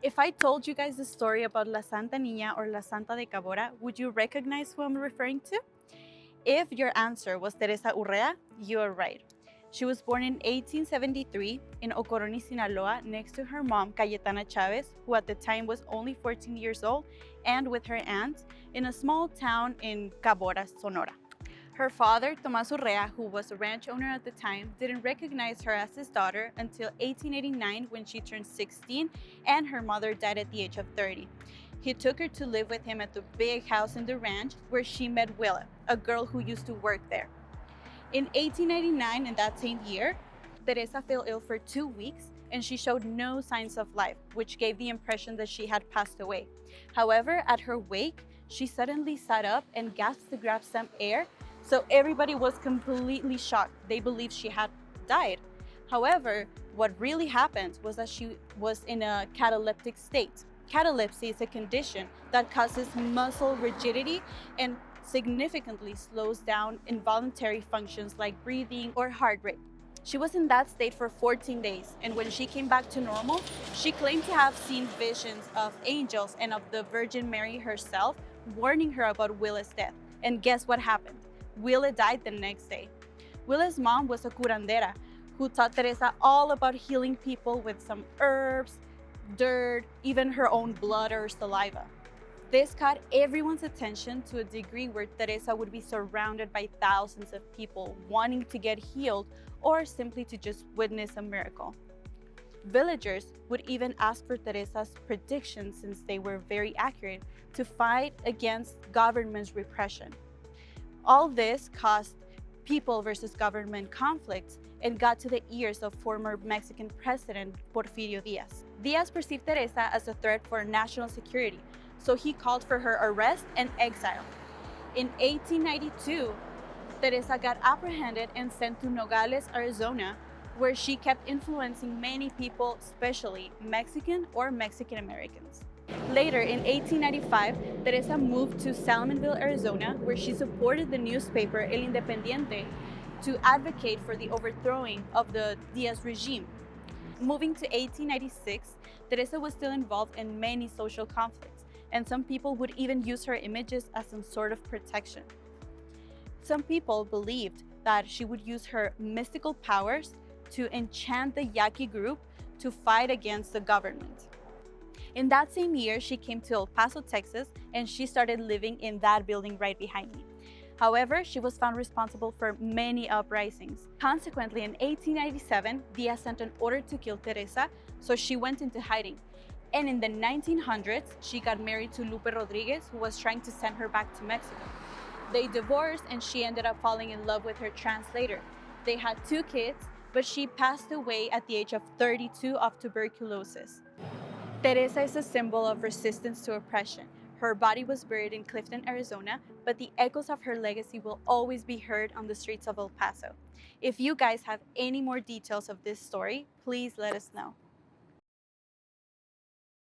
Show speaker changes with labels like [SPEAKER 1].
[SPEAKER 1] If I told you guys the story about La Santa Niña or La Santa de Cabora, would you recognize who I'm referring to? If your answer was Teresa Urrea, you are right. She was born in 1873 in Ocoroni, Sinaloa, next to her mom, Cayetana Chavez, who at the time was only 14 years old, and with her aunt in a small town in Cabora, Sonora. Her father, Tomas Urrea, who was a ranch owner at the time, didn't recognize her as his daughter until 1889 when she turned 16 and her mother died at the age of 30. He took her to live with him at the big house in the ranch where she met Willa, a girl who used to work there. In 1899, in that same year, Teresa fell ill for 2 weeks and she showed no signs of life, which gave the impression that she had passed away. However, at her wake, she suddenly sat up and gasped to grab some air, so everybody was completely shocked. They believed she had died. However, what really happened was that she was in a cataleptic state. Catalepsy is a condition that causes muscle rigidity and significantly slows down involuntary functions like breathing or heart rate. She was in that state for 14 days, and when she came back to normal, she claimed to have seen visions of angels and of the Virgin Mary herself warning her about Willa's death. And guess what happened? Willa died the next day. Willa's mom was a curandera who taught Teresa all about healing people with some herbs, dirt, even her own blood or saliva. This caught everyone's attention to a degree where Teresa would be surrounded by thousands of people wanting to get healed or simply to just witness a miracle. Villagers would even ask for Teresa's predictions, since they were very accurate, to fight against government's repression. All this caused people versus government conflicts and got to the ears of former Mexican President Porfirio Diaz. Diaz perceived Teresa as a threat for national security, so he called for her arrest and exile. In 1892, Teresa got apprehended and sent to Nogales, Arizona, where she kept influencing many people, especially Mexican or Mexican Americans. Later, in 1895, Teresa moved to Salomonville, Arizona, where she supported the newspaper El Independiente to advocate for the overthrowing of the Diaz regime. Moving to 1896, Teresa was still involved in many social conflicts, and some people would even use her images as some sort of protection. Some people believed that she would use her mystical powers to enchant the Yaqui group to fight against the government. In that same year, she came to El Paso, Texas, and she started living in that building right behind me. However, she was found responsible for many uprisings. Consequently, in 1897, Diaz sent an order to kill Teresa, so she went into hiding. And in the 1900s, she got married to Lupe Rodriguez, who was trying to send her back to Mexico. They divorced, and she ended up falling in love with her translator. They had 2 kids, but she passed away at the age of 32 of tuberculosis. Teresa is a symbol of resistance to oppression. Her body was buried in Clifton, Arizona, but the echoes of her legacy will always be heard on the streets of El Paso. If you guys have any more details of this story, please let us know.